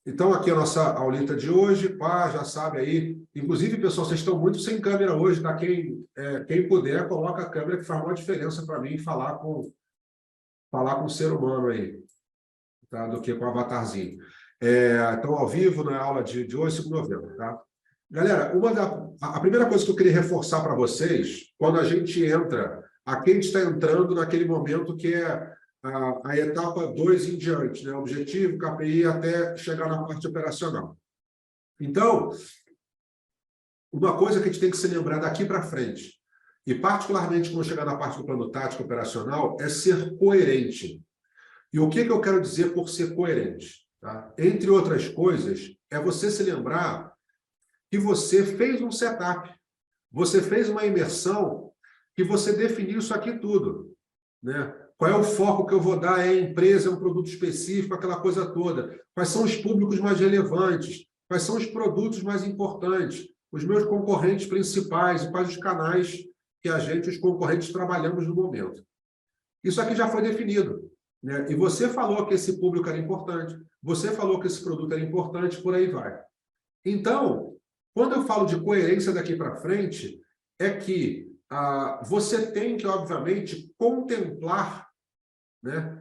Então, aqui a nossa aulita de hoje, pá, já sabe aí. Inclusive, pessoal, vocês estão muito sem câmera hoje, tá? Quem puder, coloca a câmera, que faz uma diferença para mim falar com o ser humano aí, tá? Do que com o avatarzinho. Então, ao vivo, na aula de hoje, 5 de novembro, tá? Galera, a primeira coisa que eu queria reforçar para vocês, quando a gente entra, aqui a gente está entrando naquele momento que é a etapa 2 em diante, né? Objetivo, KPI, até chegar na parte operacional. Então, uma coisa que a gente tem que se lembrar daqui para frente, e particularmente quando chegar na parte do plano tático operacional, é ser coerente. E o que eu quero dizer por ser coerente? Tá? Entre outras coisas, é você se lembrar que você fez um setup, você fez uma imersão, que você definiu isso aqui tudo, né? Qual é o foco que eu vou dar? É a empresa, é um produto específico, aquela coisa toda. Quais são os públicos mais relevantes? Quais são os produtos mais importantes? Os meus concorrentes principais e quais os canais que os concorrentes, trabalhamos no momento. Isso aqui já foi definido, né? E você falou que esse público era importante, você falou que esse produto era importante, por aí vai. Então, quando eu falo de coerência daqui para frente, é que você tem que, obviamente, contemplar, né,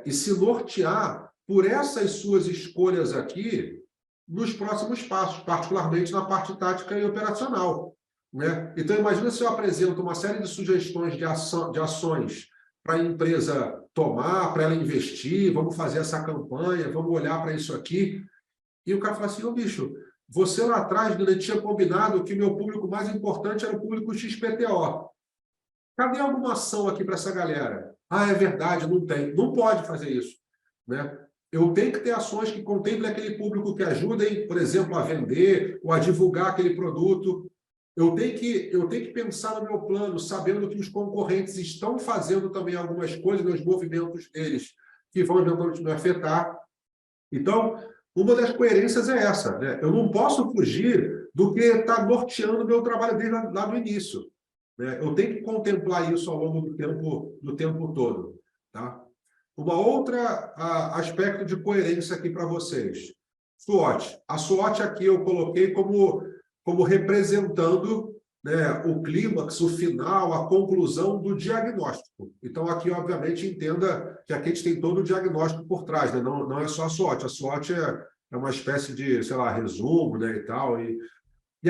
e se nortear por essas suas escolhas aqui nos próximos passos, particularmente na parte tática e operacional, né? Então, imagina se eu apresento uma série de sugestões de ações para a empresa tomar, para ela investir, vamos fazer essa campanha, vamos olhar para isso aqui, e o cara fala assim, ô bicho, você lá atrás tinha combinado que o meu público mais importante era o público XPTO. Cadê alguma ação aqui para essa galera? Ah, é verdade, não tem. Não pode fazer isso, né? Eu tenho que ter ações que contemplem aquele público, que ajudem, por exemplo, a vender ou a divulgar aquele produto. Eu tenho que pensar no meu plano, sabendo que os concorrentes estão fazendo também algumas coisas, nos movimentos deles, que vão eventualmente me afetar. Então, uma das coerências é essa, né? Eu não posso fugir do que está norteando o meu trabalho desde lá do início, né? Eu tenho que contemplar isso ao longo do tempo todo, tá? Uma outra aspecto de coerência aqui para vocês. SWOT. A SWOT aqui eu coloquei como representando, né, o clímax, o final, a conclusão do diagnóstico. Então, aqui, obviamente, entenda que aqui a gente tem todo o diagnóstico por trás, né? Não é só a SWOT. A SWOT é uma espécie de, sei lá, resumo, né, e tal. E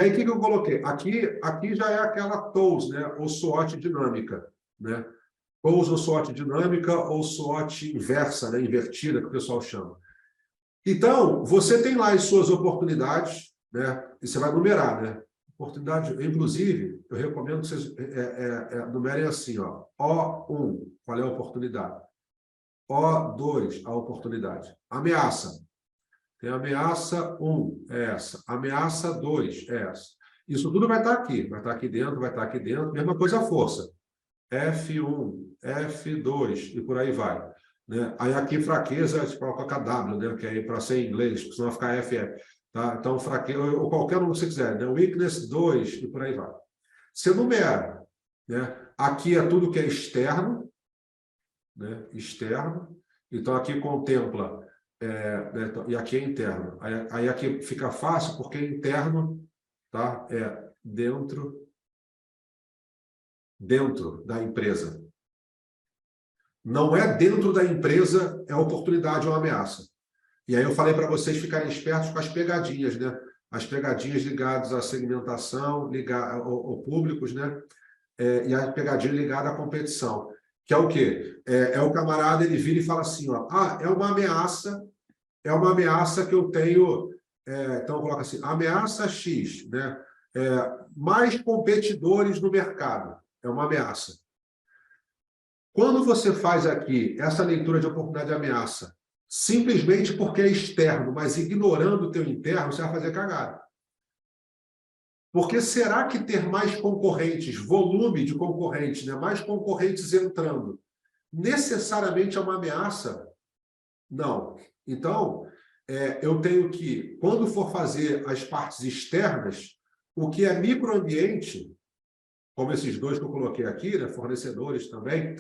aí, o que eu coloquei? Aqui já é aquela TOWS, né, ou SWOT dinâmica, né? TOWS ou SWOT dinâmica ou SWOT inversa, né, invertida, que o pessoal chama. Então, você tem lá as suas oportunidades, né, e você vai numerar, né? Oportunidade, inclusive, eu recomendo que vocês numerem assim, ó. O1, qual é a oportunidade? O2, a oportunidade. Ameaça. Tem ameaça 1, é essa. Ameaça 2, é essa. Isso tudo vai estar aqui. Vai estar aqui dentro, vai estar aqui dentro. Mesma coisa a força. F1, F2 e por aí vai, né? Aí aqui fraqueza, a gente coloca W, né? Que é para ser em inglês, senão vai ficar FF. Tá? Então, fraqueza, ou qualquer número que você quiser, né? Weakness 2 e por aí vai. Você numera, né? Aqui é tudo que é externo, né? Externo. Então, aqui contempla, né? E aqui é interno. Aí aqui fica fácil, porque interno, tá? É dentro da empresa. Não é dentro da empresa, é oportunidade ou ameaça. E aí eu falei para vocês ficarem espertos com as pegadinhas, né? As pegadinhas ligadas à segmentação, ao públicos, né? E a pegadinha ligada à competição. Que é o quê? É o camarada, ele vira e fala assim, ó, é uma ameaça que eu tenho, então coloca assim, ameaça X, né? Mais competidores no mercado, é uma ameaça. Quando você faz aqui essa leitura de oportunidade de ameaça, simplesmente porque é externo, mas ignorando o teu interno, você vai fazer cagada. Porque será que ter mais concorrentes, volume de concorrentes, né? Mais concorrentes entrando, necessariamente é uma ameaça? Não. Então, eu tenho que, quando for fazer as partes externas, o que é microambiente, como esses dois que eu coloquei aqui, né? Fornecedores também,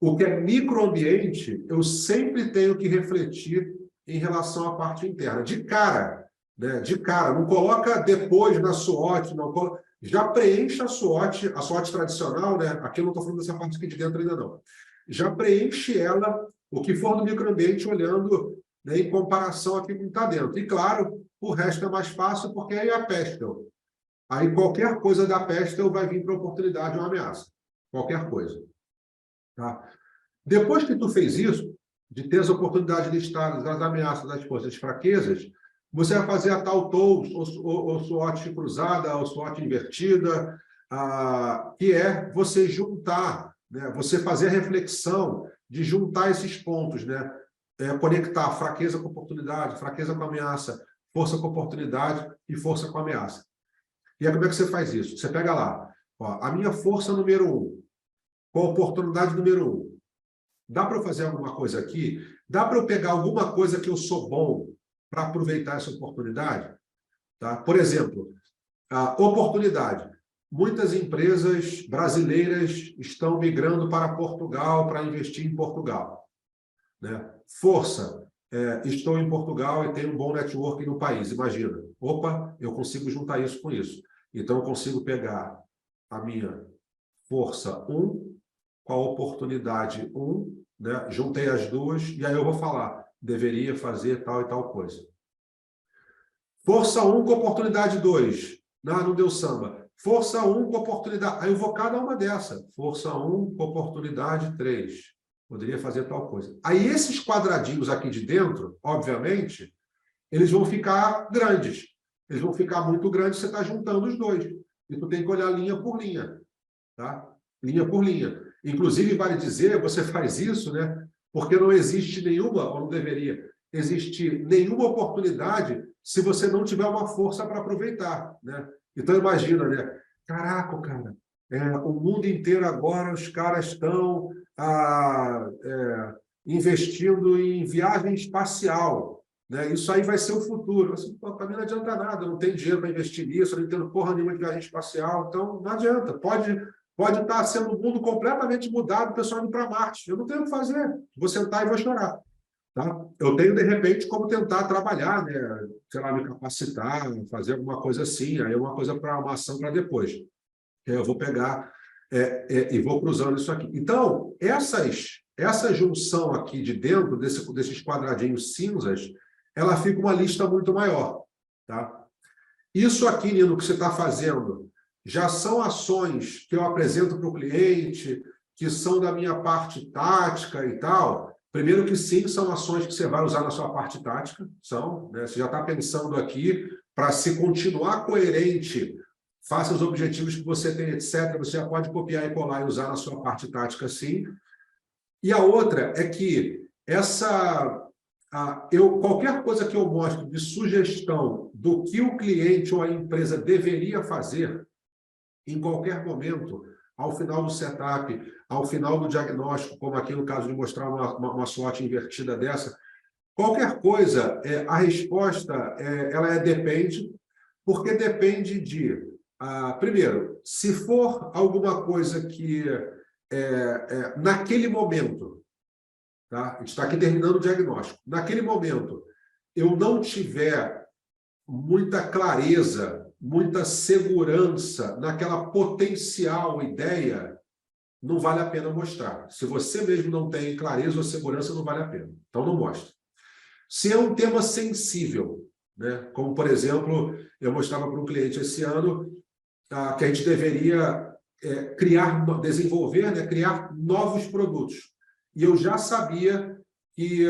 o que é microambiente, eu sempre tenho que refletir em relação à parte interna. De cara, né? De cara, não coloca depois na SWOT, não coloca, já preenche a SWOT tradicional, né? Aqui eu não estou falando dessa parte aqui de dentro ainda não. Já preenche ela, o que for do microambiente, olhando, né, em comparação aqui com o que está dentro. E claro, o resto é mais fácil, porque aí é a Pestel. Aí qualquer coisa da Pestel vai vir para oportunidade ou ameaça. Qualquer coisa. Tá? Depois que tu fez isso, de ter as oportunidades listadas, as ameaças, as forças, as fraquezas, você vai fazer a tal TOWS, ou SWOT cruzada, ou SWOT invertida, que é você juntar, né? Você fazer a reflexão de juntar esses pontos, né? Conectar fraqueza com oportunidade, fraqueza com ameaça, força com oportunidade e força com ameaça. E aí como é que você faz isso? Você pega lá, ó, a minha força número 1, com a oportunidade número 1. Dá para eu fazer alguma coisa aqui? Dá para eu pegar alguma coisa que eu sou bom para aproveitar essa oportunidade? Tá? Por exemplo, a oportunidade. Muitas empresas brasileiras estão migrando para Portugal para investir em Portugal. Né? Força. Estou em Portugal e tenho um bom networking no país. Imagina. Opa, eu consigo juntar isso com isso. Então, eu consigo pegar a minha força 1 com a oportunidade 1, né? Juntei as duas, e aí eu vou falar, deveria fazer tal e tal coisa. Força 1 com oportunidade 2. Não deu samba. Força 1 com oportunidade. Aí eu vou cada uma dessa. Força 1 com oportunidade 3. Poderia fazer tal coisa. Aí esses quadradinhos aqui de dentro, obviamente, eles vão ficar grandes. Eles vão ficar muito grandes, você está juntando os dois. E tu tem que olhar linha por linha. Tá? Linha por linha. Inclusive, vale dizer, você faz isso, né? Porque não existe nenhuma, ou não deveria existir nenhuma oportunidade se você não tiver uma força para aproveitar, né? Então, imagina, né? Caraca, cara, o mundo inteiro agora, os caras estão investindo em viagem espacial, né? Isso aí vai ser o futuro. Assim, para mim não adianta nada, eu não tenho dinheiro para investir nisso, eu não entendo porra nenhuma de viagem espacial, então não adianta. Pode estar sendo um mundo completamente mudado, o pessoal indo para Marte. Eu não tenho o que fazer. Vou sentar e vou chorar. Tá? Eu tenho, de repente, como tentar trabalhar, né? Sei lá, me capacitar, fazer alguma coisa assim. Aí é uma coisa para uma ação para depois. Eu vou pegar e vou cruzando isso aqui. Então, essa junção aqui de dentro, desses quadradinhos cinzas, ela fica uma lista muito maior. Tá? Isso aqui, Nino, que você está fazendo, já são ações que eu apresento para o cliente, que são da minha parte tática e tal. Primeiro que sim, são ações que você vai usar na sua parte tática, são, né? Você já está pensando aqui para se continuar coerente, faça os objetivos que você tem, etc. Você já pode copiar e colar e usar na sua parte tática, sim. E a outra é que qualquer coisa que eu mostre de sugestão do que o cliente ou a empresa deveria fazer, em qualquer momento, ao final do setup, ao final do diagnóstico, como aqui no caso de mostrar uma SWOT invertida dessa, qualquer coisa, a resposta ela depende, porque depende de, primeiro, se for alguma coisa que naquele momento, tá? A gente está aqui terminando o diagnóstico, naquele momento eu não tiver muita clareza, muita segurança naquela potencial ideia, não vale a pena mostrar. Se você mesmo não tem clareza ou segurança, não vale a pena. Então, não mostra. Se é um tema sensível, né? Como, por exemplo, eu mostrava para um cliente esse ano que a gente deveria desenvolver, né? Criar novos produtos. E eu já sabia que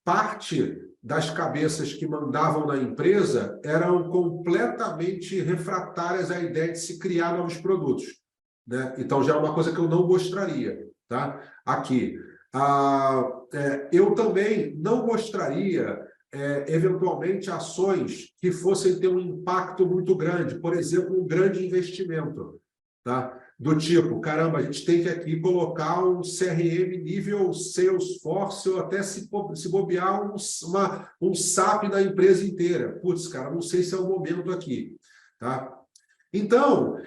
parte das cabeças que mandavam na empresa eram completamente refratárias à ideia de se criar novos produtos, né? Então, já é uma coisa que eu não mostraria, tá? Aqui. Eu também não mostraria, eventualmente, ações que fossem ter um impacto muito grande, por exemplo, um grande investimento, tá? Do tipo, caramba, a gente tem que aqui colocar um CRM nível Salesforce ou até se bobear um SAP da empresa inteira. Putz, cara, não sei se é o momento aqui. Tá? Então,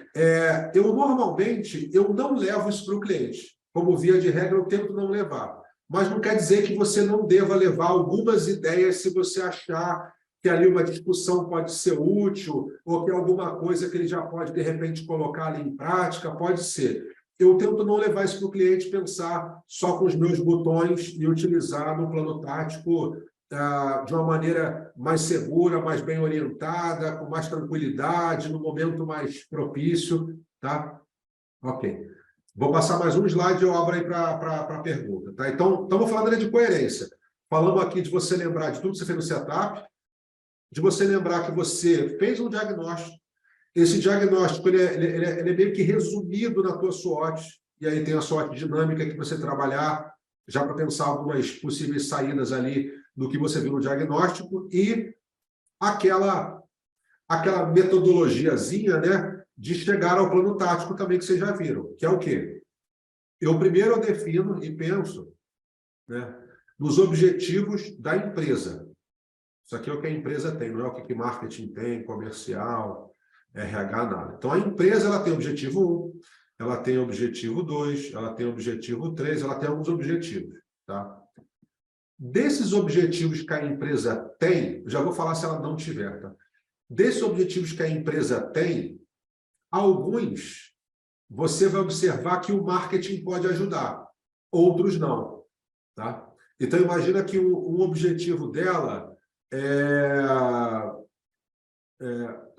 eu normalmente não levo isso para o cliente. Como via de regra, eu tento não levar. mas não quer dizer que você não deva levar algumas ideias se você achar que ali uma discussão pode ser útil, ou que alguma coisa que ele já pode, de repente, colocar ali em prática, pode ser. Eu tento não levar isso para o cliente pensar só com os meus botões e utilizar no plano tático de uma maneira mais segura, mais bem orientada, com mais tranquilidade, no momento mais propício, tá? Ok. Vou passar mais um slide e eu abro aí para a pergunta, tá? Então, estamos falando de coerência. Falamos aqui de você lembrar de tudo que você fez no setup, de você lembrar que você fez um diagnóstico. Esse diagnóstico ele é meio que resumido na tua SWOT, e aí tem a SWOT dinâmica que você trabalhar, já para pensar algumas possíveis saídas ali do que você viu no diagnóstico, e aquela metodologiazinha, né, de chegar ao plano tático também que vocês já viram, que é o quê? Primeiro eu defino e penso, né, nos objetivos da empresa. Isso aqui é o que a empresa tem, não é o que marketing tem, comercial, RH, nada. Então, a empresa ela tem objetivo 1, ela tem objetivo 2, ela tem objetivo 3, ela tem alguns objetivos. Tá? Desses objetivos que a empresa tem, já vou falar se ela não tiver. Tá? Desses objetivos que a empresa tem, alguns você vai observar que o marketing pode ajudar, outros não. Tá? Então, imagina que um objetivo dela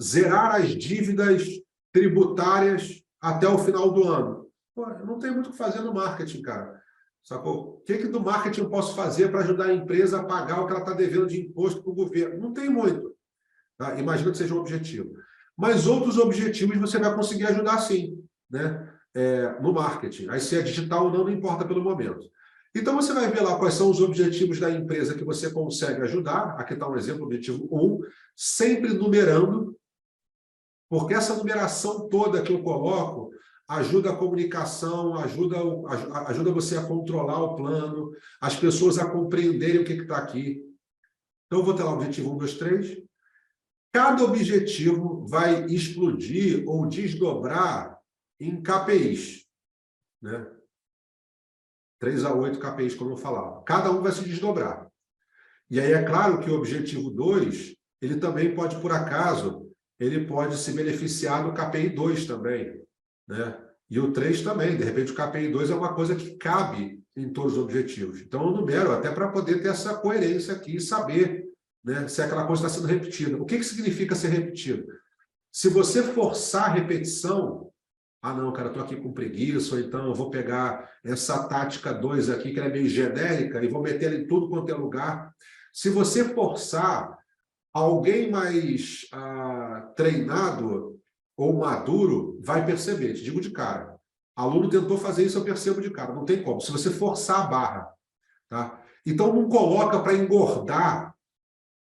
zerar as dívidas tributárias até o final do ano. Pô, eu não tenho muito o que fazer no marketing, cara. Sacou? O que do marketing eu posso fazer para ajudar a empresa a pagar o que ela está devendo de imposto para o governo? Não tem muito. Tá? Imagina que seja um objetivo. Mas outros objetivos você vai conseguir ajudar sim, né? No marketing. Aí se é digital ou não, não importa pelo momento. Então, você vai ver lá quais são os objetivos da empresa que você consegue ajudar. Aqui está um exemplo, objetivo 1, sempre numerando, porque essa numeração toda que eu coloco ajuda a comunicação, ajuda você a controlar o plano, as pessoas a compreenderem o que está aqui. Então, eu vou ter lá o objetivo 1, 2, 3. Cada objetivo vai explodir ou desdobrar em KPIs, né? 3 a 8 KPIs, como eu falava. Cada um vai se desdobrar. E aí é claro que o objetivo 2, ele também pode, por acaso, ele pode se beneficiar do KPI 2 também, né? E o 3 também. De repente, o KPI 2 é uma coisa que cabe em todos os objetivos. Então, eu numero até para poder ter essa coerência aqui e saber, né, se aquela coisa está sendo repetida. O que significa ser repetido? Se você forçar a repetição, não, cara, estou aqui com preguiça, ou então eu vou pegar essa tática 2 aqui, que ela é meio genérica, e vou meter ela em tudo quanto é lugar. Se você forçar, alguém mais treinado ou maduro vai perceber, te digo de cara. Aluno tentou fazer isso, eu percebo de cara, não tem como. Se você forçar a barra, tá? Então, não coloca para engordar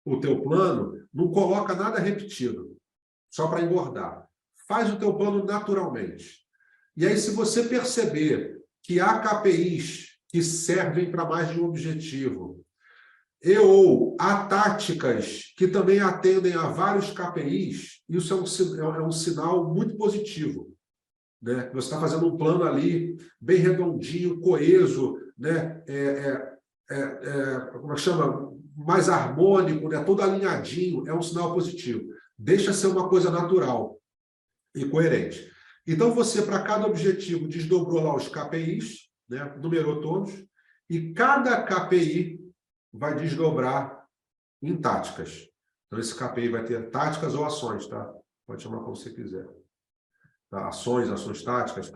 o teu plano, não coloca nada repetido, só para engordar. Faz o teu plano naturalmente. E aí, se você perceber que há KPIs que servem para mais de um objetivo, ou há táticas que também atendem a vários KPIs, isso é um sinal muito positivo, né? Você está fazendo um plano ali bem redondinho, coeso, né? Como é que chama? Mais harmônico, né? Todo alinhadinho, é um sinal positivo. Deixa ser uma coisa natural e coerente. Então, você, para cada objetivo, desdobrou lá os KPIs, né? Numerou todos, e cada KPI vai desdobrar em táticas. Então, esse KPI vai ter táticas ou ações, tá? Pode chamar como você quiser. Tá? Ações táticas.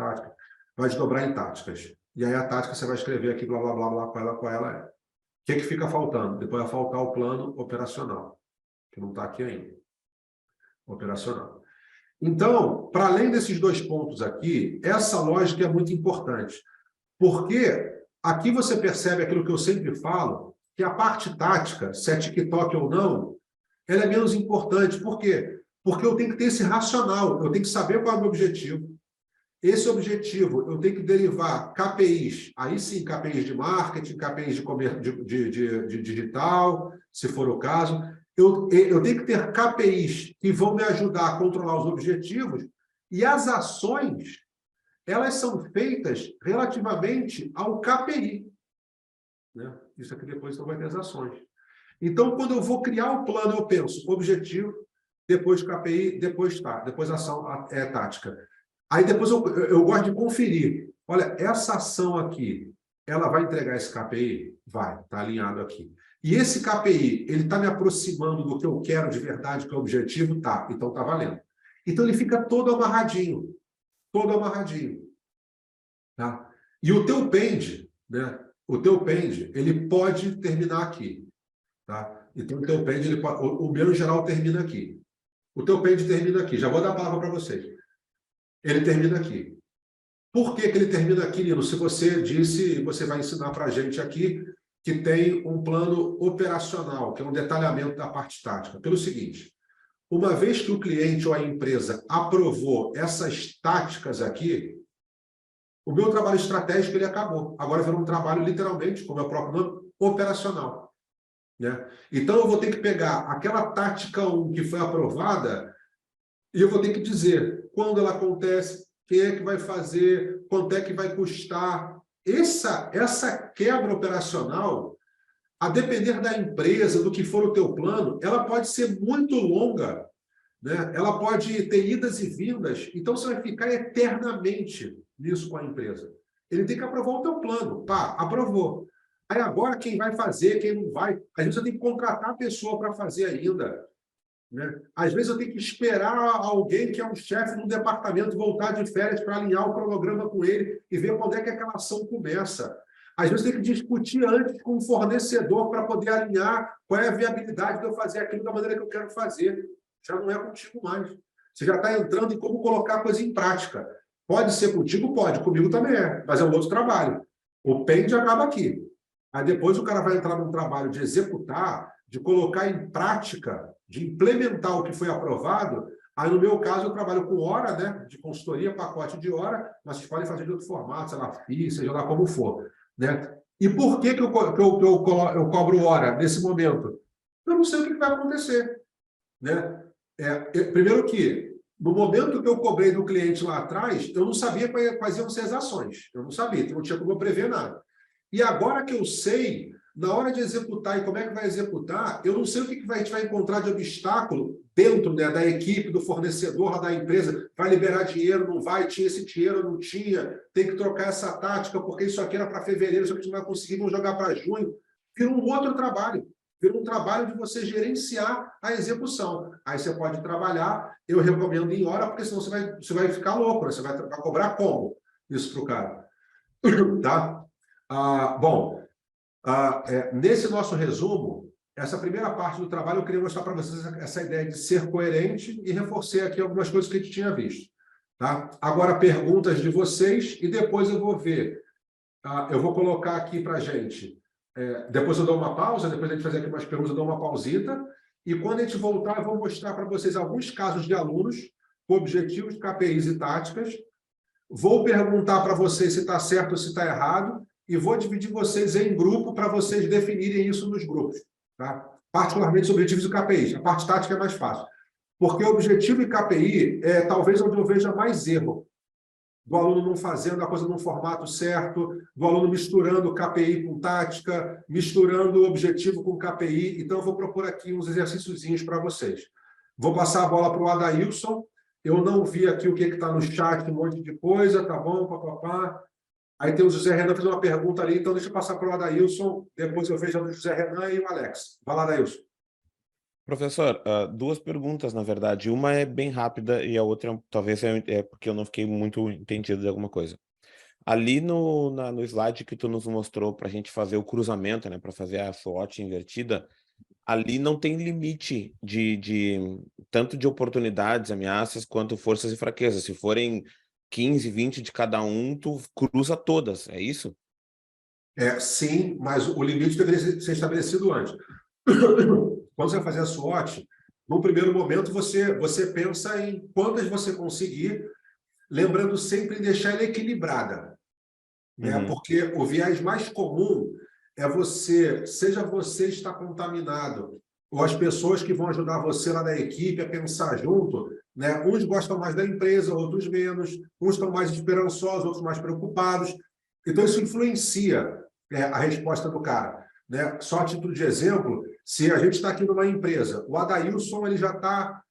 Vai desdobrar em táticas. E aí a tática você vai escrever aqui, blá, blá, blá, blá, qual ela é. O que fica faltando? Depois vai faltar o plano operacional, que não está aqui ainda. Operacional. Então, para além desses 2 pontos aqui, essa lógica é muito importante. Porque aqui você percebe aquilo que eu sempre falo, que a parte tática, se é TikTok ou não, ela é menos importante. Por quê? Porque eu tenho que ter esse racional, eu tenho que saber qual é o meu objetivo. Esse objetivo, eu tenho que derivar KPIs, aí sim, KPIs de marketing, KPIs de digital, se for o caso. Eu tenho que ter KPIs que vão me ajudar a controlar os objetivos, e as ações, elas são feitas relativamente ao KPI. né? Isso aqui depois então vai ter as ações. Então, quando eu vou criar o plano, eu penso objetivo, depois KPI, depois ação tática. Aí depois eu gosto de conferir. Olha, essa ação aqui, ela vai entregar esse KPI? Vai, está alinhado aqui. E esse KPI, ele está me aproximando do que eu quero de verdade, que é o objetivo? Tá, então está valendo. Então ele fica todo amarradinho. Todo amarradinho. Tá? E o teu pend, né? O teu pend, ele pode terminar aqui. Tá? Então o teu pend, o meu em geral termina aqui. O teu pend termina aqui. Já vou dar a palavra para vocês. Ele termina aqui. Por que que ele termina aqui, Nino? Se você disse, você vai ensinar para a gente aqui, que tem um plano operacional, que é um detalhamento da parte tática. Pelo seguinte, uma vez que o cliente ou a empresa aprovou essas táticas aqui, o meu trabalho estratégico ele acabou. Agora virou um trabalho, literalmente, como é o próprio nome, operacional. Né? Então, eu vou ter que pegar aquela tática 1 que foi aprovada e eu vou ter que dizer quando ela acontece, quem é que vai fazer, quanto é que vai custar. Essa quebra operacional, a depender da empresa, do que for o teu plano, ela pode ser muito longa, né? Ela pode ter idas e vindas, então você vai ficar eternamente nisso com a empresa. Ele tem que aprovar o teu plano. Pá, aprovou. Aí agora quem vai fazer, quem não vai, às vezes eu tenho que contratar a pessoa para fazer ainda. Né? Às vezes eu tenho que esperar alguém que é um chefe no departamento voltar de férias para alinhar o cronograma com ele e ver quando é que aquela ação começa. Às vezes eu tenho que discutir antes com o fornecedor para poder alinhar qual é a viabilidade de eu fazer aquilo da maneira que eu quero fazer. Já não é contigo mais. Você já está entrando em como colocar a coisa em prática. Pode ser contigo? Pode. Comigo também é. Mas é um outro trabalho. O pende acaba aqui. Aí depois o cara vai entrar num trabalho de executar, de colocar em prática, de implementar o que foi aprovado. Aí, no meu caso, eu trabalho com hora, né, de consultoria, pacote de hora, mas vocês podem fazer de outro formato, sei lá, FII, seja lá como for. Né? E por que eu cobro hora nesse momento? Eu não sei o que vai acontecer. Né? Primeiro que, no momento que eu cobrei do cliente lá atrás, eu não sabia quais iam ser as ações. Eu não sabia, então não tinha como eu prever nada. E agora que eu sei, na hora de executar e como é que vai executar, eu não sei o que a gente vai encontrar de obstáculo dentro, né, da equipe, do fornecedor, da empresa. Vai liberar dinheiro, não vai? Tinha esse dinheiro, não tinha? Tem que trocar essa tática, porque isso aqui era para fevereiro, isso aqui não vai conseguir, vamos jogar para junho. Vira um outro trabalho. Vira um trabalho de você gerenciar a execução. Aí você pode trabalhar, eu recomendo em hora, porque senão você vai ficar louco, né? Você vai cobrar como isso para o cara. Tá? Nesse nosso resumo, essa primeira parte do trabalho, eu queria mostrar para vocês essa ideia de ser coerente e reforcei aqui algumas coisas que a gente tinha visto. Tá? Agora, perguntas de vocês e depois eu vou ver. Eu vou colocar aqui para a gente. Depois eu dou uma pausa, depois a gente fazer aqui umas perguntas, eu dou uma pausita. E quando a gente voltar, eu vou mostrar para vocês alguns casos de alunos com objetivos, KPIs e táticas. Vou perguntar para vocês se está certo ou se está errado e vou dividir vocês em grupo para vocês definirem isso nos grupos. Tá? Particularmente os objetivos e KPIs. A parte tática é mais fácil. Porque objetivo e KPI é talvez onde eu veja mais erro. Do aluno não fazendo a coisa num formato certo, do aluno misturando KPI com tática, misturando objetivo com KPI. Então, eu vou propor aqui uns exercíciozinhos para vocês. Vou passar a bola para o Adailson. Eu não vi aqui o que está no chat, um monte de coisa, tá bom? Papapá. Aí tem o José Renan fez uma pergunta ali, então deixa eu passar para o Adailson, depois eu vejo o José Renan e o Alex. Vai lá, Adailson. Professor, duas perguntas, na verdade. Uma é bem rápida e a outra talvez é porque eu não fiquei muito entendido de alguma coisa. Ali no slide que tu nos mostrou para a gente fazer o cruzamento, né, para fazer a SWOT invertida, ali não tem limite tanto de oportunidades, ameaças, quanto forças e fraquezas. Se forem 15, 20 de cada um, tu cruza todas, é isso? Sim, mas o limite deveria ser estabelecido antes. Quando você vai fazer a SWOT, no primeiro momento você pensa em quantas você conseguir, lembrando sempre em deixar ela equilibrada. Né? Porque o viés mais comum é seja você está contaminado, ou as pessoas que vão ajudar você lá da equipe a pensar junto, né? Uns gostam mais da empresa, outros menos, uns estão mais esperançosos, outros mais preocupados. Então, isso influencia. a resposta do cara, né? Só a título de exemplo, se a gente está aqui numa empresa, o Adailson ele já está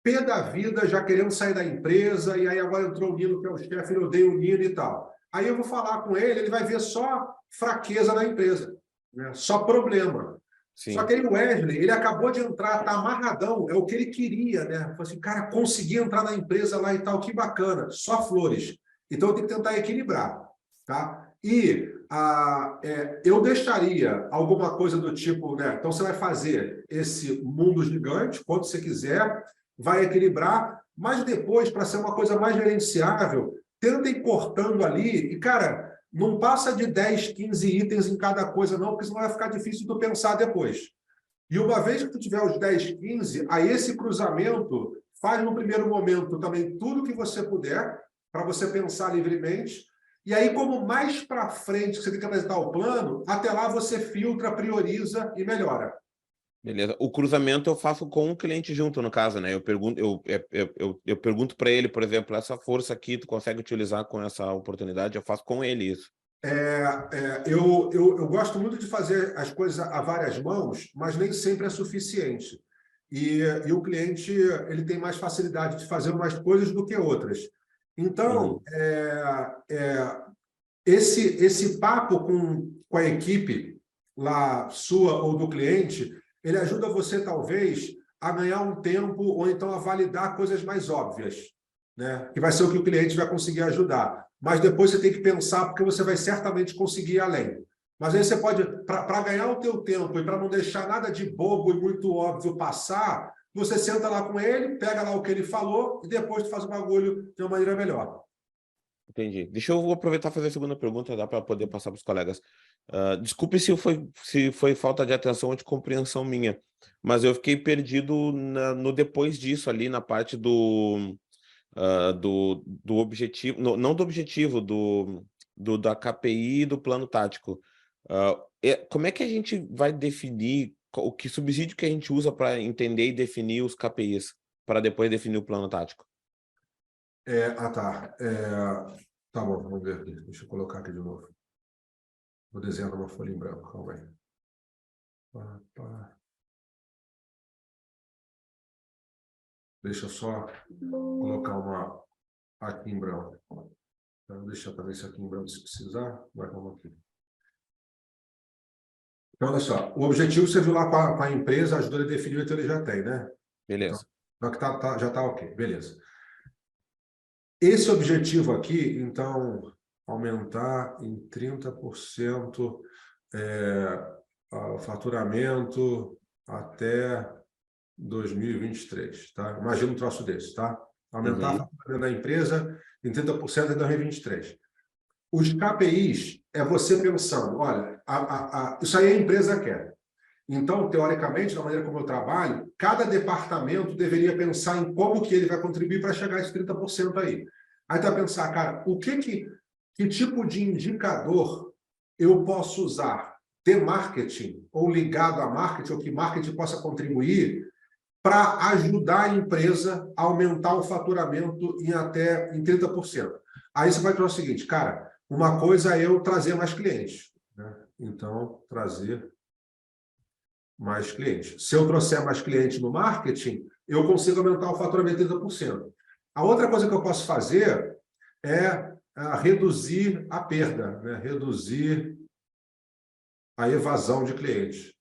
pé da vida, já querendo sair da empresa, e aí agora entrou o Nino, que é o chefe, eu odeio o Nino e tal. Aí eu vou falar com ele vai ver só fraqueza na empresa, né? Só problema. Sim. Só que aí o Wesley, ele acabou de entrar, tá amarradão, é o que ele queria, né? Falei assim, cara, consegui entrar na empresa lá e tal, que bacana, só flores. Então eu tenho que tentar equilibrar, tá? E eu deixaria alguma coisa do tipo, né? Então você vai fazer esse mundo gigante, quanto você quiser, vai equilibrar, mas depois, para ser uma coisa mais gerenciável, tenta ir cortando ali, e, cara, não passa de 10, 15 itens em cada coisa, não, porque senão vai ficar difícil tu pensar depois. E uma vez que tu tiver os 10, 15, aí esse cruzamento faz no primeiro momento também tudo que você puder, para você pensar livremente, e aí, como mais para frente que você tem que apresentar o plano, até lá você filtra, prioriza e melhora. Beleza. O cruzamento eu faço com o cliente junto, no caso, né? Eu pergunto para ele, por exemplo, essa força aqui, tu consegue utilizar com essa oportunidade? Eu faço com ele isso. Eu gosto muito de fazer as coisas a várias mãos, mas nem sempre é suficiente. E o cliente ele tem mais facilidade de fazer umas coisas do que outras. Então, esse papo com a equipe lá sua ou do cliente, ele ajuda você, talvez, a ganhar um tempo ou então a validar coisas mais óbvias, né? Que vai ser o que o cliente vai conseguir ajudar. Mas depois você tem que pensar, porque você vai certamente conseguir ir além. Mas aí você pode, para ganhar o teu tempo e para não deixar nada de bobo e muito óbvio passar, você senta lá com ele, pega lá o que ele falou e depois tu faz o bagulho de uma maneira melhor. Entendi. Deixa eu aproveitar e fazer a segunda pergunta, dá para poder passar para os colegas. Desculpe se foi falta de atenção ou de compreensão minha, mas eu fiquei perdido no depois disso ali, na parte do objetivo, não do objetivo, da KPI e do plano tático. Como é que a gente vai definir, o que subsídio que a gente usa para entender e definir os KPIs, para depois definir o plano tático? Tá. Tá bom, vamos ver aqui. Deixa eu colocar aqui de novo. Vou desenhar uma folha em branco, calma aí. Deixa eu só colocar uma aqui em branco. Então, deixa eu também isso aqui em branco se precisar. Vai, vamos aqui. Então, olha só. O objetivo você viu lá com a empresa, ajudou ele a definir, então ele já tem, né? Beleza. Então, já está ok, beleza. Esse objetivo aqui, então, aumentar em 30% o faturamento até 2023, tá? Imagina um troço desse, tá? Aumentar o faturamento da empresa em 30% em 2023. Os KPIs é você pensando, olha, isso aí a empresa quer. Então, teoricamente, da maneira como eu trabalho, cada departamento deveria pensar em como que ele vai contribuir para chegar a esse 30% aí. Aí tu vai pensar, cara, que tipo de indicador eu posso usar de marketing, ou ligado a marketing, ou que marketing possa contribuir para ajudar a empresa a aumentar o faturamento em 30%. Aí você vai falar o seguinte, cara, uma coisa é eu trazer mais clientes, né? Então, trazer mais clientes. Se eu trouxer mais clientes no marketing, eu consigo aumentar o faturamento em 30%. A outra coisa que eu posso fazer é reduzir a perda, né? Reduzir a evasão de clientes.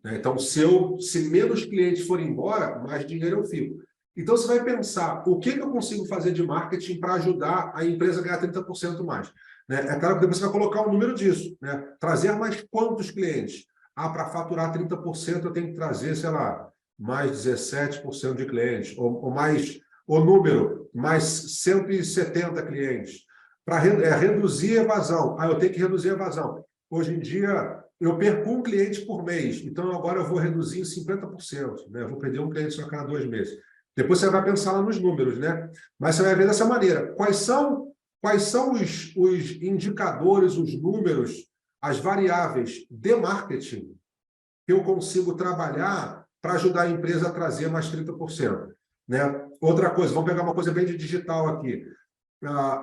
Então, se menos clientes forem embora, mais dinheiro eu fico. Então, você vai pensar, o que eu consigo fazer de marketing para ajudar a empresa a ganhar 30% mais? Né? É claro que depois você vai colocar o número disso. Né? Trazer mais quantos clientes? Para faturar 30%, eu tenho que trazer, sei lá, mais 17% de clientes, ou mais o número, mais 170 clientes. Para reduzir a evasão. Eu tenho que reduzir a evasão. Hoje em dia, eu perco um cliente por mês, então agora eu vou reduzir em 50%, né? Eu vou perder um cliente só a cada 2 meses. Depois você vai pensar lá nos números, né? Mas você vai ver dessa maneira. Quais são os indicadores, os números, as variáveis de marketing que eu consigo trabalhar para ajudar a empresa a trazer mais 30%? Né? Outra coisa, vamos pegar uma coisa bem de digital aqui.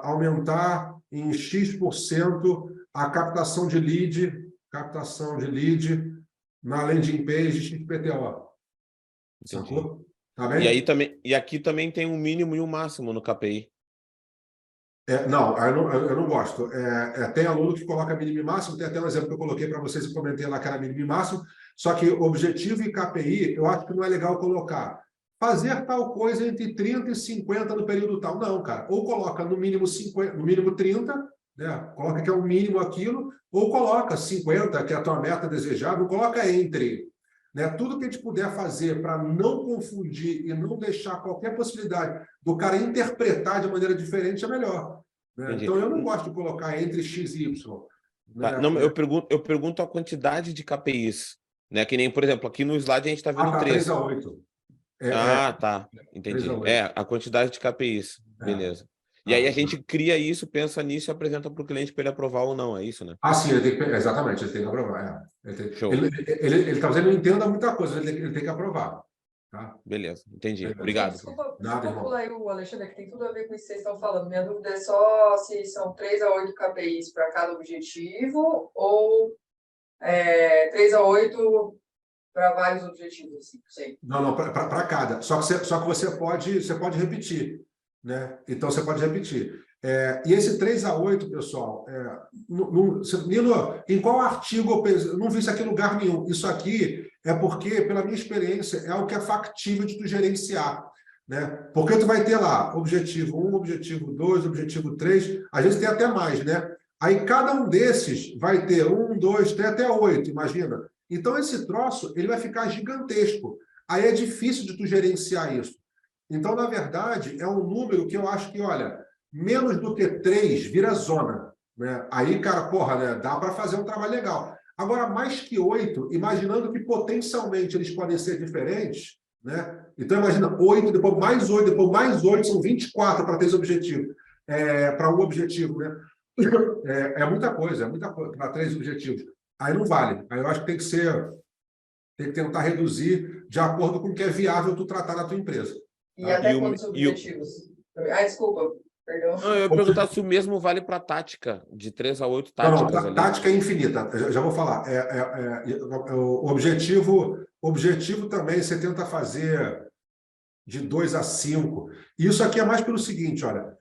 Aumentar em X% a captação de lead captação de lead na landing page XPTO. Entendi. Sacou? Tá E bem? aí também, e aqui também tem um mínimo e um máximo no KPI. Não, eu não gosto. Tem aluno que coloca mínimo e máximo, tem até um exemplo que eu coloquei para vocês e comentei lá que era mínimo e máximo, só que objetivo e KPI, eu acho que não é legal colocar. Fazer tal coisa entre 30 e 50 no período tal. Não, cara. Ou coloca no mínimo 50, no mínimo 30, né? Coloca que é o mínimo aquilo, ou coloca 50, que é a tua meta desejável, coloca entre. Né? Tudo que a gente puder fazer para não confundir e não deixar qualquer possibilidade do cara interpretar de maneira diferente é melhor. Né? Entendi. Então, eu não gosto de colocar entre X e Y. Né? Tá. Não, eu pergunto a quantidade de KPIs, né? Que nem, por exemplo, aqui no slide a gente está vendo Tá, 3 3. a 8. Ah, tá. 3 a Entendi. 8. A quantidade de KPIs. Beleza. E aí a gente cria isso, pensa nisso e apresenta para o cliente para ele aprovar ou não, é isso, né? Sim, exatamente, ele tem que aprovar. Show. Ele talvez não entenda muita coisa, ele tem que aprovar. Tá? Beleza, entendi. Beleza. Obrigado. Desculpa Nada, pular aí o Alexandre, que tem tudo a ver com isso que vocês estão falando. Minha dúvida é só se são 3 a 8 KPIs para cada objetivo ou 3 a 8 para vários objetivos. Assim, sei. Não, para cada. Só que você pode repetir. Né? Então, você pode repetir. E esse 3 a 8, pessoal, Nilo, em qual artigo eu não vi isso aqui em lugar nenhum. Isso aqui é porque, pela minha experiência, é o que é factível de tu gerenciar. Né? Porque tu vai ter lá objetivo 1, objetivo 2, objetivo 3, às vezes tem até mais, né? Aí cada um desses vai ter 1, 2, 3, até 8, imagina. Então, esse troço ele vai ficar gigantesco. Aí é difícil de tu gerenciar isso. Então, na verdade, é um número que eu acho que, olha, menos do que 3 vira zona. Né? Aí, cara, porra, né? Dá para fazer um trabalho legal. Agora, mais que 8, imaginando que potencialmente eles podem ser diferentes, né? Então, imagina 8, depois mais 8, depois mais 8, são 24 para ter esse objetivo. Para um objetivo, né? É muita coisa para 3 objetivos. Aí não vale. Aí eu acho que tem que tentar reduzir de acordo com o que é viável tu tratar na tua empresa. E até quantos objetivos? Desculpa, perdão. Não, eu ia perguntar se o mesmo vale para tática, de 3 a 8 táticas. Não, tática é infinita, já vou falar. O objetivo também você tenta fazer de 2 a 5. E isso aqui é mais pelo seguinte, olha.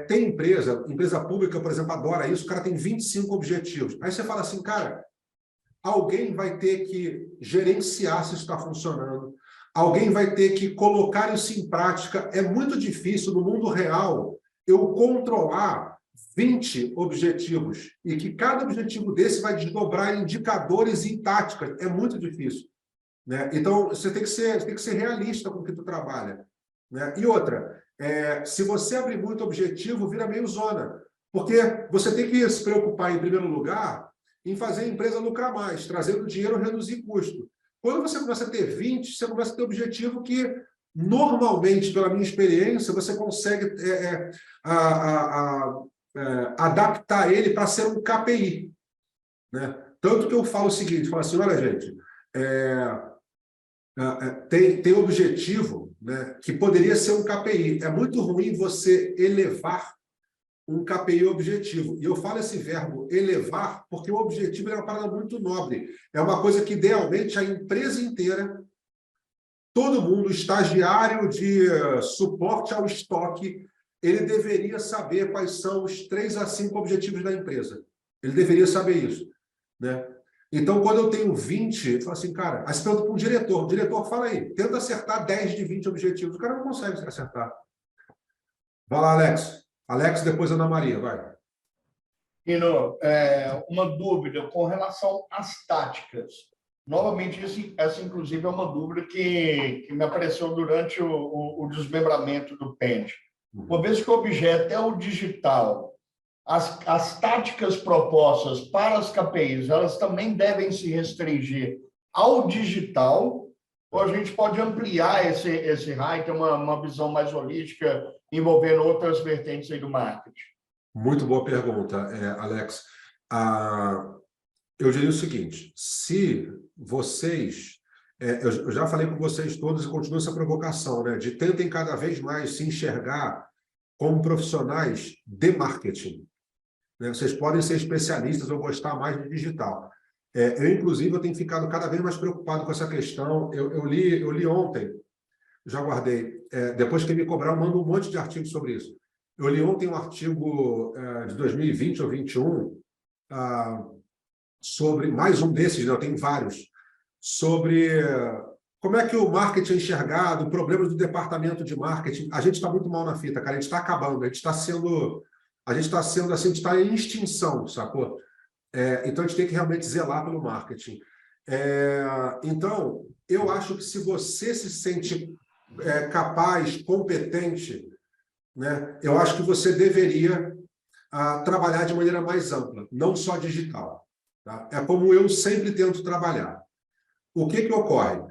Tem empresa pública, por exemplo, adora isso, o cara tem 25 objetivos. Aí você fala assim, cara, alguém vai ter que gerenciar se isso está funcionando. Alguém vai ter que colocar isso em prática. É muito difícil, no mundo real, eu controlar 20 objetivos e que cada objetivo desse vai desdobrar em indicadores e em táticas. É muito difícil. Né? Então, você tem que ser realista com o que tu trabalha. Né? E outra, se você abrir muito objetivo, vira meio zona. Porque você tem que se preocupar, em primeiro lugar, em fazer a empresa lucrar mais, trazendo dinheiro, reduzir custo. Quando você começa a ter 20, você começa a ter objetivo que, normalmente, pela minha experiência, você consegue adaptar ele para ser um KPI. Né? Tanto que eu falo o seguinte, falo assim, olha, gente, tem objetivo, né, que poderia ser um KPI. É muito ruim você elevar um KPI objetivo. E eu falo esse verbo elevar porque o objetivo é uma parada muito nobre. É uma coisa que, idealmente, a empresa inteira, todo mundo, estagiário de suporte ao estoque, ele deveria saber quais são os 3 a 5 objetivos da empresa. Ele deveria saber isso. Né? Então, quando eu tenho 20, eu falo assim, cara, aí você pergunta para um diretor, o diretor fala aí, tenta acertar 10 de 20 objetivos. O cara não consegue acertar. Vai lá, Alex. Alex, depois Ana Maria, vai. Nino, uma dúvida com relação às táticas. Novamente, essa inclusive é uma dúvida que me apareceu durante o desmembramento do Pend. Uma vez que o objeto é o digital, as táticas propostas para as KPIs, elas também devem se restringir ao digital, ou a gente pode ampliar esse raio, ter uma visão mais holística, envolvendo outras vertentes aí do marketing? Muito boa pergunta, Alex. Eu diria o seguinte, se vocês... eu já falei com vocês todos e continuo essa provocação, né, de tentem cada vez mais se enxergar como profissionais de marketing. Né? Vocês podem ser especialistas ou gostar mais de digital. Inclusive, eu tenho ficado cada vez mais preocupado com essa questão. Eu li ontem, já guardei, depois que me cobrar, eu mando um monte de artigos sobre isso. Eu li ontem um artigo de 2020 ou 2021, sobre, mais um desses, né, eu tenho vários, sobre como é que o marketing é enxergado, problemas do departamento de marketing. A gente está muito mal na fita, cara, a gente está acabando, a gente está sendo assim, a gente está em extinção, sacou? Então, a gente tem que realmente zelar pelo marketing. Então, eu acho que se você se sente capaz, competente, né, eu acho que você deveria trabalhar de maneira mais ampla, não só digital. Tá? É como eu sempre tento trabalhar. O que ocorre?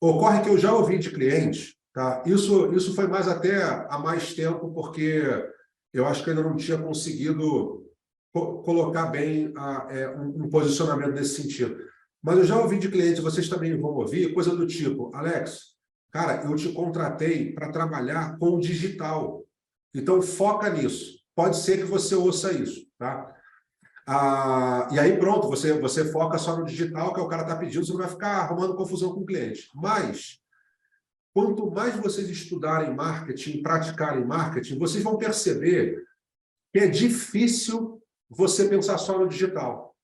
Ocorre que eu já ouvi de clientes, tá? Isso foi mais até há mais tempo, porque eu acho que ainda não tinha conseguido colocar bem um posicionamento nesse sentido. Mas eu já ouvi de clientes, vocês também vão ouvir, coisa do tipo, Alex, cara, eu te contratei para trabalhar com o digital. Então, foca nisso. Pode ser que você ouça isso, tá? E aí, pronto, você foca só no digital, que o cara está pedindo, você não vai ficar arrumando confusão com o cliente. Mas, quanto mais vocês estudarem marketing, praticarem marketing, vocês vão perceber que é difícil você pensar só no digital,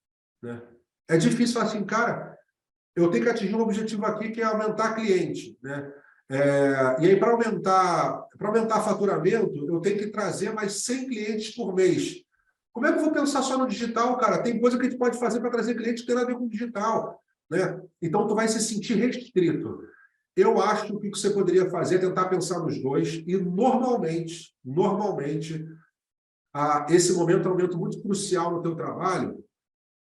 né? É difícil falar assim, cara, eu tenho que atingir um objetivo aqui que é aumentar cliente, né? E aí, para aumentar faturamento, eu tenho que trazer mais 100 clientes por mês. Como é que eu vou pensar só no digital, cara? Tem coisa que a gente pode fazer para trazer cliente que tem a ver com o digital, né? Então, tu vai se sentir restrito. Eu acho que o que você poderia fazer é tentar pensar nos dois e, normalmente, esse momento é um momento muito crucial no teu trabalho,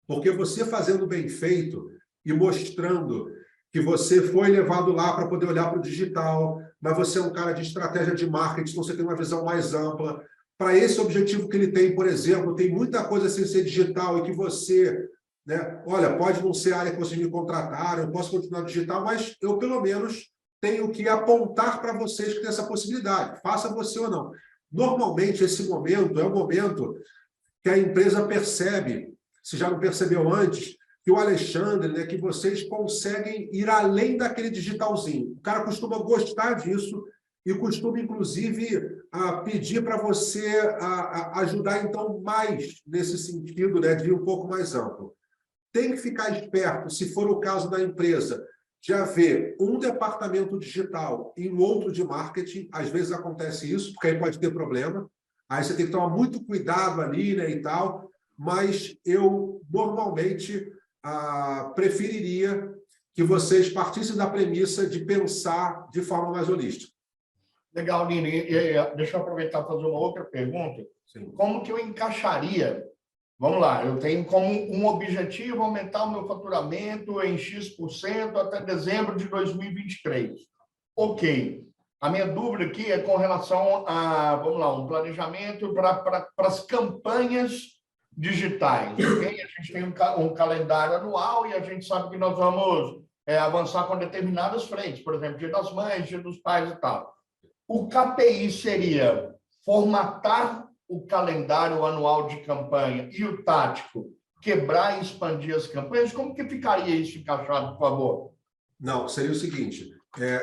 porque você fazendo bem feito e mostrando que você foi levado lá para poder olhar para o digital, mas você é um cara de estratégia de marketing, então você tem uma visão mais ampla. Para esse objetivo que ele tem, por exemplo, tem muita coisa sem ser digital e que você, né, olha, pode não ser a área que vocês me contrataram, eu posso continuar digital, mas eu, pelo menos, tenho que apontar para vocês que tem essa possibilidade, faça você ou não. Normalmente, esse momento é o momento que a empresa percebe, se já não percebeu antes, que o Alexandre, né, que vocês conseguem ir além daquele digitalzinho. O cara costuma gostar disso e costuma, inclusive, pedir para você ajudar, então, mais nesse sentido, né, de ir um pouco mais amplo. Tem que ficar esperto, se for o caso da empresa, de haver um departamento digital e um outro de marketing. Às vezes acontece isso, porque aí pode ter problema. Aí você tem que tomar muito cuidado ali, né, e tal. Mas eu, normalmente, preferiria que vocês partissem da premissa de pensar de forma mais holística. Legal, Nino. Deixa eu aproveitar e fazer uma outra pergunta. Sim. Como que eu encaixaria? Vamos lá, eu tenho como um objetivo aumentar o meu faturamento em X% até dezembro de 2023. Ok. A minha dúvida aqui é com relação a, vamos lá, um planejamento para as campanhas digitais. Okay? A gente tem um calendário anual e a gente sabe que nós vamos avançar com determinadas frentes, por exemplo, Dia das Mães, Dia dos Pais e tal. O KPI seria formatar o calendário anual de campanha e o tático quebrar e expandir as campanhas? Como que ficaria isso encaixado, por favor? Não, seria o seguinte,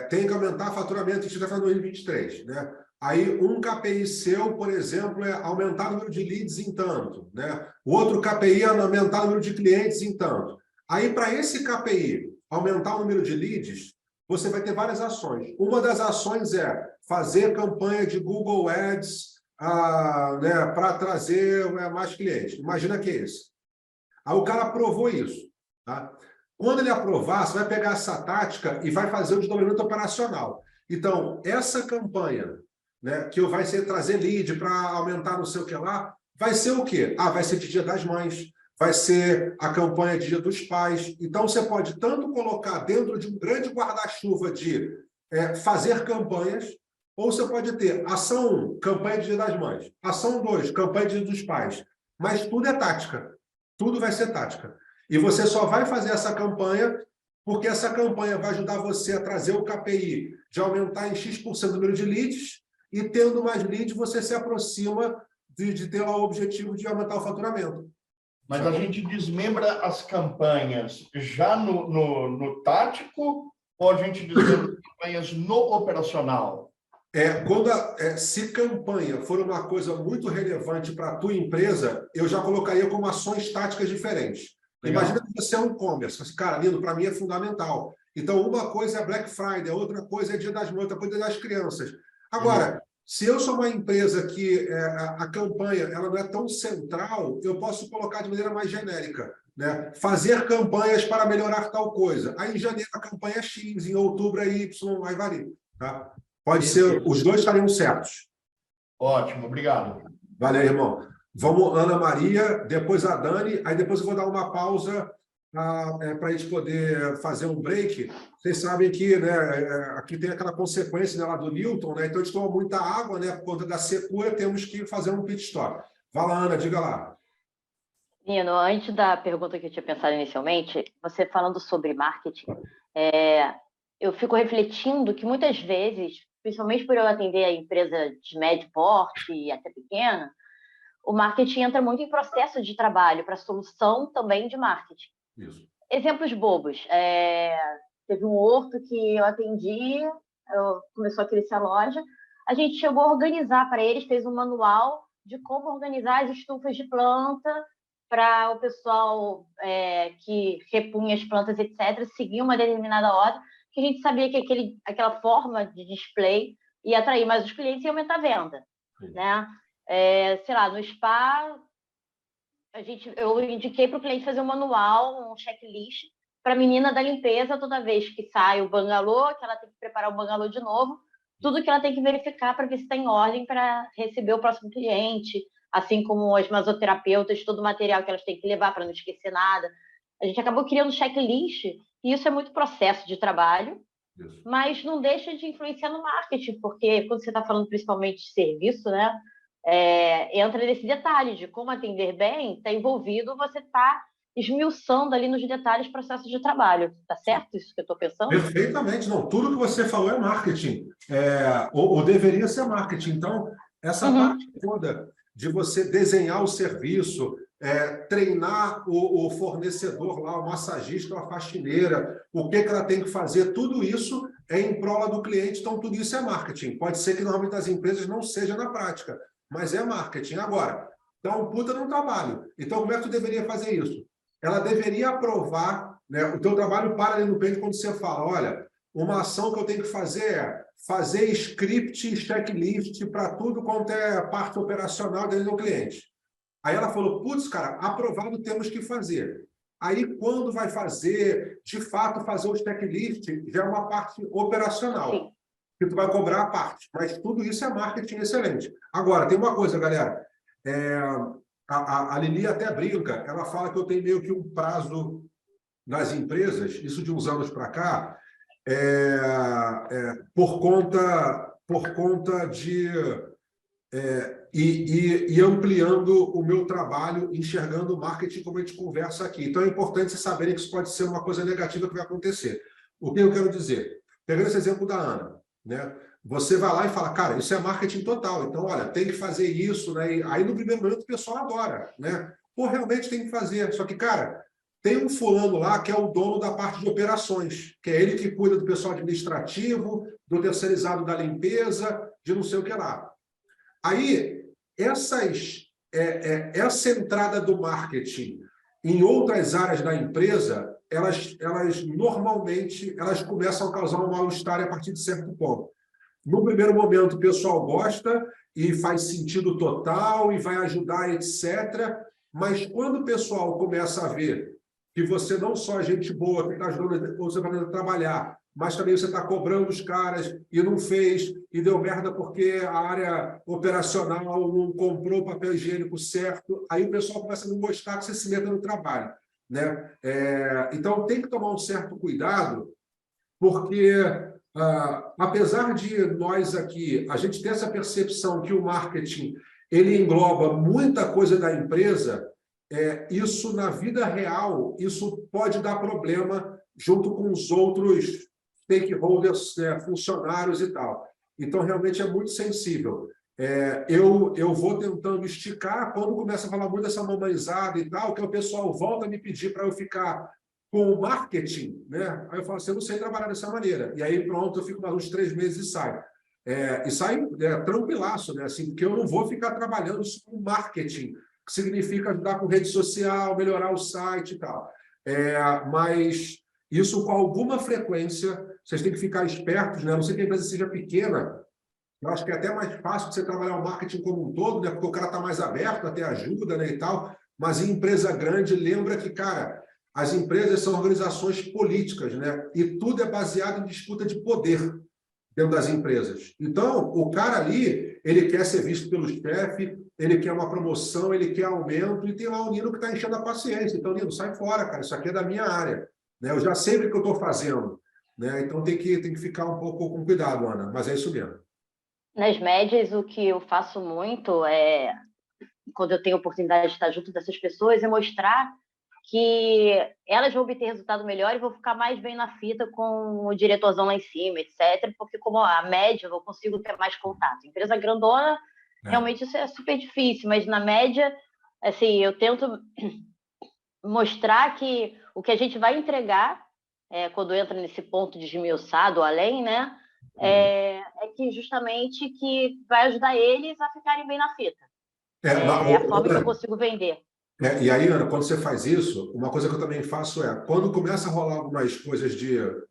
tem que aumentar faturamento, a gente está falando 2023, né? Aí um KPI seu, por exemplo, é aumentar o número de leads em tanto, né? O outro KPI é aumentar o número de clientes em tanto. Aí, para esse KPI aumentar o número de leads, você vai ter várias ações. Uma das ações é fazer campanha de Google Ads, né, para trazer mais clientes. Imagina que é esse. Aí o cara aprovou isso. Tá? Quando ele aprovar, você vai pegar essa tática e vai fazer o desdobramento operacional. Então, essa campanha, né, que vai ser trazer lead para aumentar não sei o que lá, vai ser o quê? Vai ser de Dia das Mães, vai ser a campanha de Dia dos Pais. Então, você pode tanto colocar dentro de um grande guarda-chuva de fazer campanhas, ou você pode ter ação 1, campanha de Dia das Mães. Ação 2, campanha de Dia dos Pais. Mas tudo é tática. Tudo vai ser tática. E você só vai fazer essa campanha porque essa campanha vai ajudar você a trazer o KPI de aumentar em X% o número de leads e, tendo mais leads, você se aproxima de ter o objetivo de aumentar o faturamento. Mas a gente desmembra as campanhas já no tático ou a gente desmembra as campanhas no operacional? Se campanha for uma coisa muito relevante para a tua empresa, eu já colocaria como ações táticas diferentes. Legal. Imagina que você é um e-commerce. Cara, lindo, para mim é fundamental. Então, uma coisa é Black Friday, outra coisa é Dia das Mães, outra coisa é das crianças. Agora, se eu sou uma empresa que a campanha ela não é tão central, eu posso colocar de maneira mais genérica, né? Fazer campanhas para melhorar tal coisa. Aí, em janeiro, a campanha é X, em outubro é Y, aí varia. Tá? Pode ser, os dois estariam certos. Ótimo, obrigado. Valeu, irmão. Vamos, Ana Maria, depois a Dani, aí depois eu vou dar uma pausa para a gente poder fazer um break. Vocês sabem que, né, aqui tem aquela consequência, né, lá do Newton, né? Então a gente toma muita água, né? Por conta da secura, temos que fazer um pit stop. Vai lá, Ana, diga lá. Nino, antes da pergunta que eu tinha pensado inicialmente, você falando sobre marketing, eu fico refletindo que muitas vezes, principalmente por eu atender a empresa de médio porte e até pequena, o marketing entra muito em processo de trabalho para solução também de marketing. Isso. Exemplos bobos. Teve um horto que eu atendi, começou a crescer a loja, a gente chegou a organizar para eles, fez um manual de como organizar as estufas de planta para o pessoal que repunha as plantas, etc., seguir uma determinada ordem, que a gente sabia que aquela forma de display ia atrair mais os clientes e aumentar a venda. Né? Sei lá, no spa, eu indiquei para o cliente fazer um manual, um checklist, para a menina da limpeza, toda vez que sai o bangalô, que ela tem que preparar o bangalô de novo, tudo que ela tem que verificar para ver se está em ordem para receber o próximo cliente, assim como as masoterapeutas, todo o material que elas têm que levar para não esquecer nada. A gente acabou criando checklist, e isso é muito processo de trabalho, mas não deixa de influenciar no marketing, porque quando você está falando principalmente de serviço, né, entra nesse detalhe de como atender bem, está envolvido, você está esmiuçando ali nos detalhes processo de trabalho. Tá certo isso que eu estou pensando? Perfeitamente. Não, tudo que você falou é marketing. Ou deveria ser marketing. Então, essa parte toda de você desenhar o serviço, treinar o fornecedor lá, o massagista ou a faxineira, o que ela tem que fazer, tudo isso é em prol do cliente, então tudo isso é marketing. Pode ser que normalmente as empresas não seja na prática, mas é marketing. Agora, dá um puta no trabalho. Então, como é que tu deveria fazer isso? Ela deveria aprovar, né, o teu trabalho para ali no peito quando você fala, olha, uma ação que eu tenho que fazer é fazer script, checklist para tudo quanto é parte operacional dentro do cliente. Aí ela falou, putz, cara, aprovado, temos que fazer. Aí, quando vai fazer, de fato, fazer o checklist, já é uma parte operacional. Sim. Que tu vai cobrar a parte. Mas tudo isso é marketing excelente. Agora, tem uma coisa, galera. A Lili até brinca, ela fala que eu tenho meio que um prazo nas empresas, isso de uns anos para cá, por conta de ir ampliando o meu trabalho, enxergando o marketing como a gente conversa aqui. Então, é importante vocês saberem que isso pode ser uma coisa negativa que vai acontecer. O que eu quero dizer? Pegando esse exemplo da Ana, né? Você vai lá e fala, cara, isso é marketing total. Então, olha, tem que fazer isso, né? E aí, no primeiro momento, o pessoal adora, né? Pô, realmente tem que fazer. Só que, cara, tem um fulano lá que é o dono da parte de operações, que é ele que cuida do pessoal administrativo, do terceirizado da limpeza, de não sei o que lá. Aí, essa entrada do marketing em outras áreas da empresa, elas normalmente começam a causar um mal-estar a partir de certo ponto. No primeiro momento, o pessoal gosta e faz sentido total e vai ajudar, etc. Mas quando o pessoal começa a ver que você não só é gente boa, que está ajudando você a trabalhar, mas também você está cobrando os caras e não fez, e deu merda porque a área operacional não comprou o papel higiênico certo, aí o pessoal começa a não gostar que você se meta no trabalho, né? Então, tem que tomar um certo cuidado, porque, apesar de nós aqui, a gente ter essa percepção que o marketing ele engloba muita coisa da empresa, isso, na vida real, isso pode dar problema junto com os outros stakeholders, funcionários e tal. Então, realmente é muito sensível. eu vou tentando esticar. Quando começa a falar muito dessa mamãezada e tal, que o pessoal volta a me pedir para eu ficar com o marketing, né? Aí eu falo assim, eu não sei trabalhar dessa maneira. E aí, pronto, eu fico mais uns 3 meses e saio. E saio tranquilaço, né? Assim, porque eu não vou ficar trabalhando isso com marketing, que significa ajudar com rede social, melhorar o site e tal. Mas isso com alguma frequência, vocês têm que ficar espertos, né? A não sei que a empresa seja pequena, eu acho que é até mais fácil você trabalhar o marketing como um todo, né? Porque o cara está mais aberto a ter ajuda, né, e tal. Mas em empresa grande, lembra que, cara, as empresas são organizações políticas, né? E tudo é baseado em disputa de poder dentro das empresas. Então, o cara ali, ele quer ser visto pelo chefe, ele quer uma promoção, ele quer aumento, e tem lá o Nino que está enchendo a paciência. Então, Nino, sai fora, cara, isso aqui é da minha área, né? Eu já sei o que eu estou fazendo, né? Então, tem que ficar um pouco com cuidado, Ana, mas é isso mesmo. Nas médias, o que eu faço muito quando eu tenho oportunidade de estar junto dessas pessoas, é mostrar que elas vão obter resultado melhor e vou ficar mais bem na fita com o diretorzão lá em cima, etc. Porque como a média eu consigo ter mais contato. Empresa grandona, realmente isso é super difícil, mas na média, assim, eu tento mostrar que o que a gente vai entregar, quando entra nesse ponto de esmiuçado além, né, é que justamente que vai ajudar eles a ficarem bem na fita. É a forma que eu consigo vender. E aí, Ana, quando você faz isso, uma coisa que eu também faço quando começa a rolar algumas coisas de o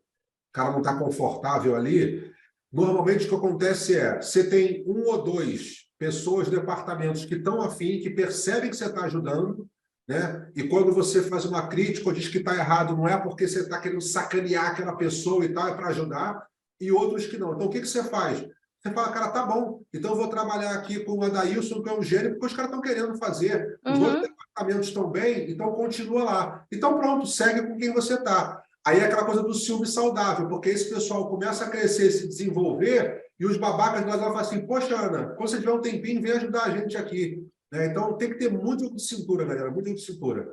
cara não está confortável ali, normalmente o que acontece você tem 1 ou 2 pessoas, departamentos que estão afim, que percebem que você está ajudando, né? E quando você faz uma crítica ou diz que está errado, não é porque você está querendo sacanear aquela pessoa e tal, é para ajudar, e outros que não. Então, o que você faz? Você fala, cara, tá bom, então eu vou trabalhar aqui com o Adailson, que é um gênio, porque os caras estão querendo fazer. Os 2 departamentos estão bem, então continua lá. Então, pronto, segue com quem você está. Aí é aquela coisa do ciúme saudável, porque esse pessoal começa a crescer, se desenvolver, e os babacas de nós vão falar assim, poxa, Ana, quando você tiver um tempinho, vem ajudar a gente aqui. Né? Então, tem que ter muito jogo de cintura, galera, muito jogo de cintura.